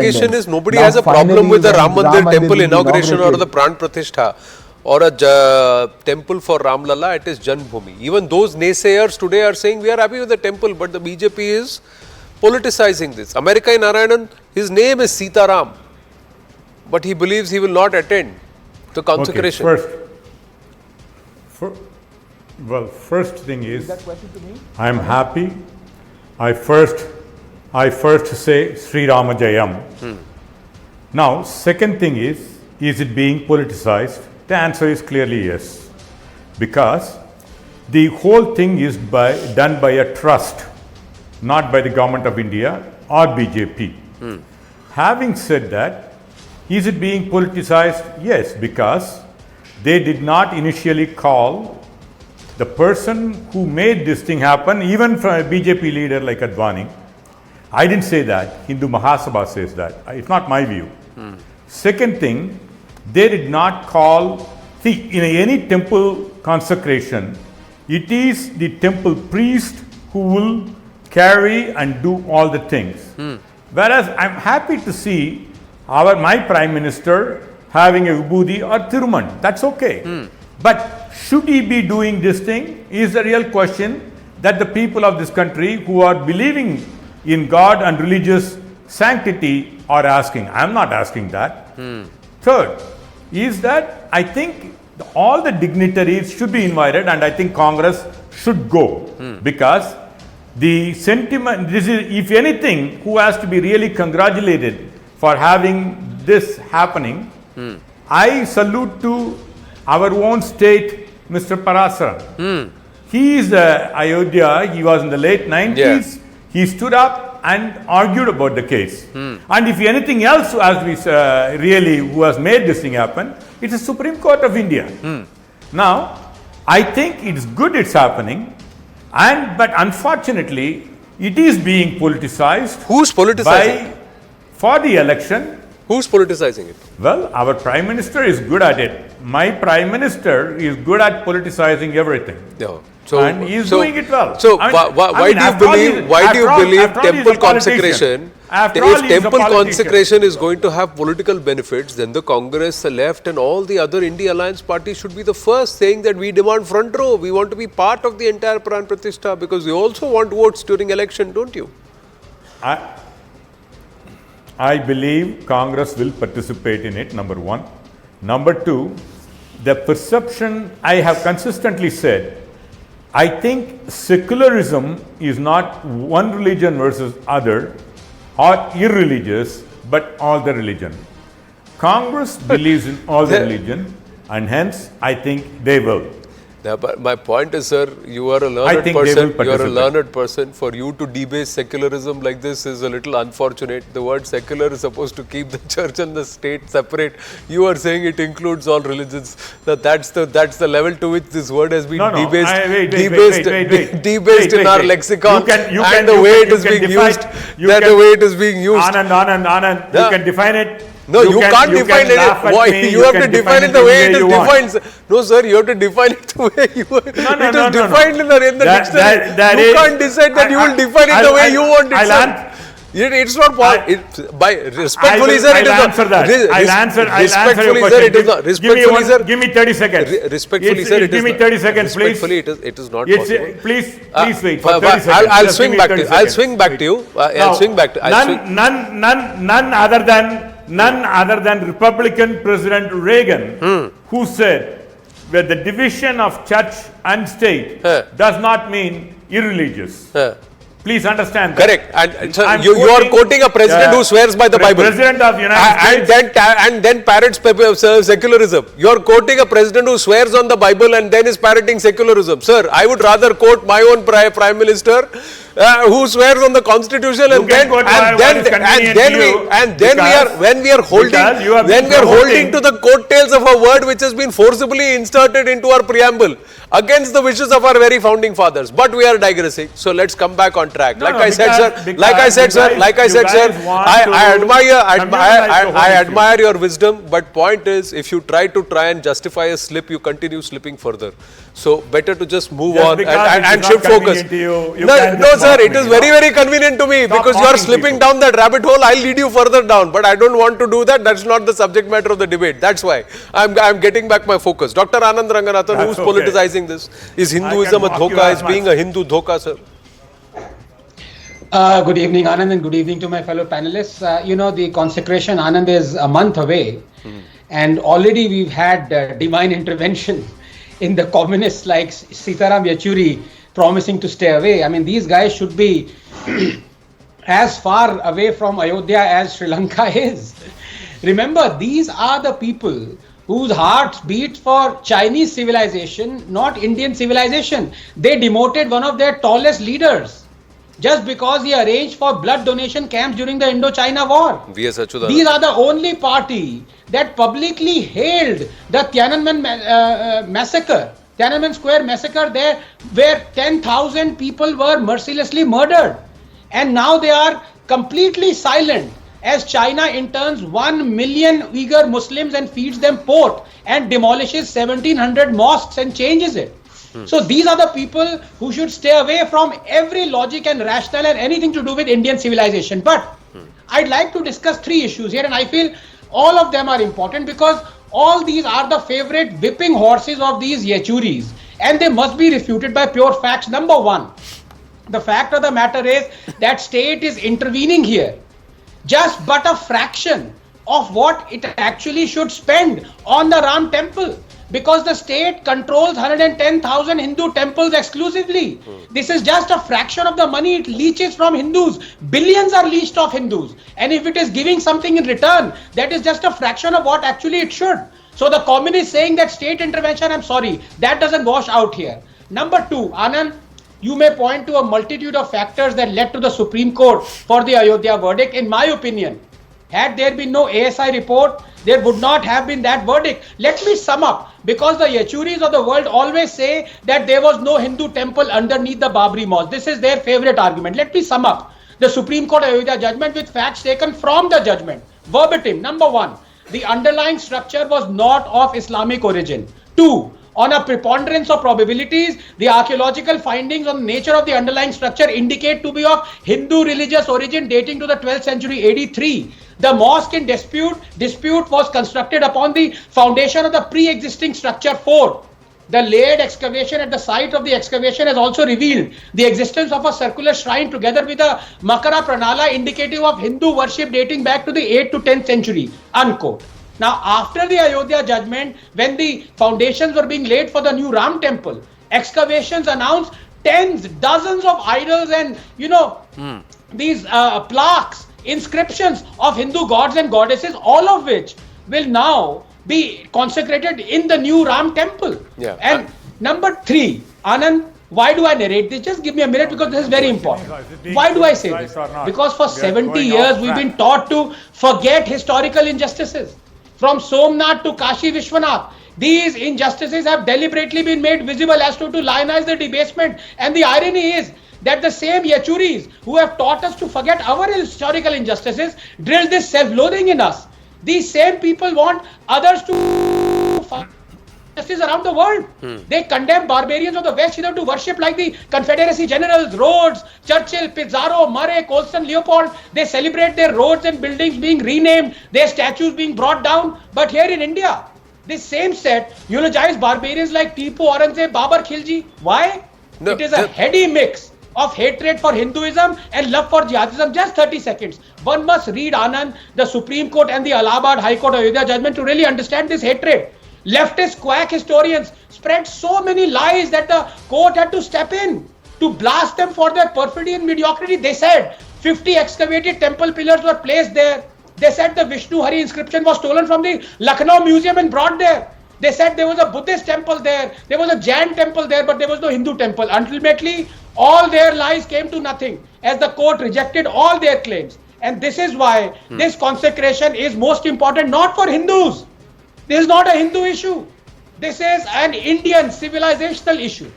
Clarification is nobody has a problem with the Ram Mandir temple inauguration or the Pran Pratishtha or a temple for Ram Lalla. It is Janmbhoomi. Even those naysayers today are saying we are happy with the temple, but the BJP is politicizing this. America in Narayanan, his name is Sita Ram, but he believes he will not attend the consecration. Okay, first thing is, I am happy. I first say Sri Rama Jayam. Now, second thing is it being politicized? The answer is clearly yes. Because the whole thing is done by a trust, not by the government of India or BJP. Having said that, is it being politicized? Yes, because they did not initially call the person who made this thing happen, even from a BJP leader like Advani. I didn't say that. Hindu Mahasabha says that. It's not my view. Second thing, they did not call, see, in any temple consecration, it is the temple priest who will carry and do all the things. Whereas I'm happy to see my Prime Minister having a Vibhuti or Thiruman. That's okay. But should he be doing this thing is the real question that the people of this country who are believing in God and religious sanctity are asking. I'm not asking that. Third is that I think all the dignitaries should be invited, and I think Congress should go because the sentiment, this is, if anything, who has to be really congratulated for having this happening. I salute to our own state, Mr. Parasaran. He is Ayodhya, he was in the late 90s. Yeah. He stood up and argued about the case. And if anything else as we really who has made this thing happen, it's the Supreme Court of India. Now, I think it's good it's happening, but unfortunately, it is being politicized. Who's politicizing? For the election. Who's politicizing it? Well, our Prime Minister is good at it. My Prime Minister is good at politicizing everything. Yeah. And he is doing it well. So, why do you believe temple consecration? If temple consecration is going to have political benefits, then the Congress, the left and all the other India Alliance parties should be the first saying that we demand front row. We want to be part of the entire Pran Pratishtha because we also want votes during election, don't you? I believe Congress will participate in it, number one. Number two, the perception I have consistently said, I think secularism is not one religion versus other or irreligious, but all the religion. Congress believes in all the religion, and hence I think they will. Yeah, but my point is, sir, you are a learned person. You are a learned person. For you to debase secularism like this is a little unfortunate. The word secular is supposed to keep the church and the state separate. You are saying it includes all religions. That's the level to which this word has been debased in our lexicon. And the way it is being used. Anand, you can define it. No, you can't define it. Why? You have to define it the way it is defined. No, sir, you have to define it the way you want. It is defined in the dictionary. You can't decide that you will define it the way you want it, sir. It's not respectfully, sir, it is not. I'll answer your question. Respectfully, sir. Give me 30 seconds. Respectfully, sir, give me 30 seconds, please. Respectfully, it is not possible. Please wait for 30 seconds. I'll swing back to you. I'll swing back to you. None other than Republican President Reagan, who said that the division of church and state does not mean irreligious. Please understand that. Correct. And so you are quoting a president who swears by the Bible. President of the United States. And then parrots secularism. You are quoting a president who swears on the Bible and then is parroting secularism. Sir, I would rather quote my own Prime Minister who swears on the Constitution when we are holding to the coattails of a word which has been forcibly inserted into our preamble against the wishes of our very founding fathers. But we are digressing. So let's come back on track. I admire your wisdom, but point is, if you try and justify a slip, you continue slipping further. So better to just move Just on because and it is shift not focus. convenient to you No, can no, just sir, mock it me, is you very, know. very convenient to me Stop because you are mocking slipping people. down that rabbit hole. I'll lead you further down, but I don't want to do that. That's not the subject matter of the debate. That's why I'm getting back my focus. Dr. Anand Ranganathan, That's who's okay. politicizing this? Is Hinduism a mock you dhoka? as Is being much. a Hindu dhoka, sir? Good evening, Anand, and good evening to my fellow panelists. The consecration, Anand, is a month away, and already we've had divine intervention in the communists like Sitaram Yechuri promising to stay away. I mean, these guys should be as far away from Ayodhya as Sri Lanka is. Remember, these are the people whose hearts beat for Chinese civilization, not Indian civilization. They demoted one of their tallest leaders just because he arranged for blood donation camps during the Indo-China War. V.S. Achuthanandan. These are the only party that publicly hailed the Tiananmen massacre, Tiananmen Square massacre there, where 10,000 people were mercilessly murdered. And now they are completely silent as China interns 1 million Uyghur Muslims and feeds them pork and demolishes 1,700 mosques and changes it. So these are the people who should stay away from every logic and rationale and anything to do with Indian civilization. But I'd like to discuss 3 issues here, and I feel all of them are important because all these are the favorite whipping horses of these Yechuris, and they must be refuted by pure facts. Number 1, the fact of the matter is that state is intervening here just but a fraction of what it actually should spend on the Ram temple, because the state controls 110,000 Hindu temples exclusively. This is just a fraction of the money it leeches from Hindus. Billions are leached off Hindus. And if it is giving something in return, that is just a fraction of what actually it should. So the communists saying that state intervention, I'm sorry, that doesn't wash out here. Number 2, Anand, you may point to a multitude of factors that led to the Supreme Court for the Ayodhya verdict. In my opinion, had there been no ASI report, there would not have been that verdict. Let me sum up, because the Yechuris of the world always say that there was no Hindu temple underneath the Babri Mosque. This is their favorite argument. Let me sum up the Supreme Court Ayodhya judgment with facts taken from the judgment. Verbatim. Number 1, the underlying structure was not of Islamic origin. 2, on a preponderance of probabilities, the archaeological findings on the nature of the underlying structure indicate to be of Hindu religious origin dating to the 12th century AD 3. The mosque in dispute was constructed upon the foundation of the pre-existing structure 4. The layered excavation at the site of the excavation has also revealed the existence of a circular shrine together with a Makara Pranala indicative of Hindu worship dating back to the 8th to 10th century, unquote. Now, after the Ayodhya judgment, when the foundations were being laid for the new Ram temple, excavations announced tens, dozens of idols and, these plaques, inscriptions of Hindu gods and goddesses, all of which will now be consecrated in the new Ram temple. Yeah. And number 3, Anand, why do I narrate this? Just give me a minute because this is very important. Why do I say this? Because for 70 years we've been taught to forget historical injustices. From Somnath to Kashi Vishwanath, these injustices have deliberately been made visible as to lionize the debasement. And the irony is that the same Yechuris who have taught us to forget our historical injustices drill this self-loathing in us. These same people want others to fight justice around the world. They condemn barbarians of the West either to worship like the Confederacy generals, Rhodes, Churchill, Pizarro, Murray, Colston, Leopold. They celebrate their roads and buildings being renamed, their statues being brought down. But here in India, this same set eulogize barbarians like Tipu, Aurangzeb, Babar, Khilji. Why? No, it is a heady mix of hatred for Hinduism and love for jihadism. Just 30 seconds. One must read, Anand, the Supreme Court and the Allahabad High Court Ayodhya judgment to really understand this hatred. Leftist quack historians spread so many lies that the court had to step in to blast them for their perfidy and mediocrity. They said 50 excavated temple pillars were placed there. They said the Vishnu Hari inscription was stolen from the Lucknow Museum and brought there. They said there was a Buddhist temple there. There was a Jain temple there, but there was no Hindu temple. Ultimately, all their lies came to nothing as the court rejected all their claims. And this is why this consecration is most important, not for Hindus. This is not a Hindu issue. This is an Indian civilizational issue.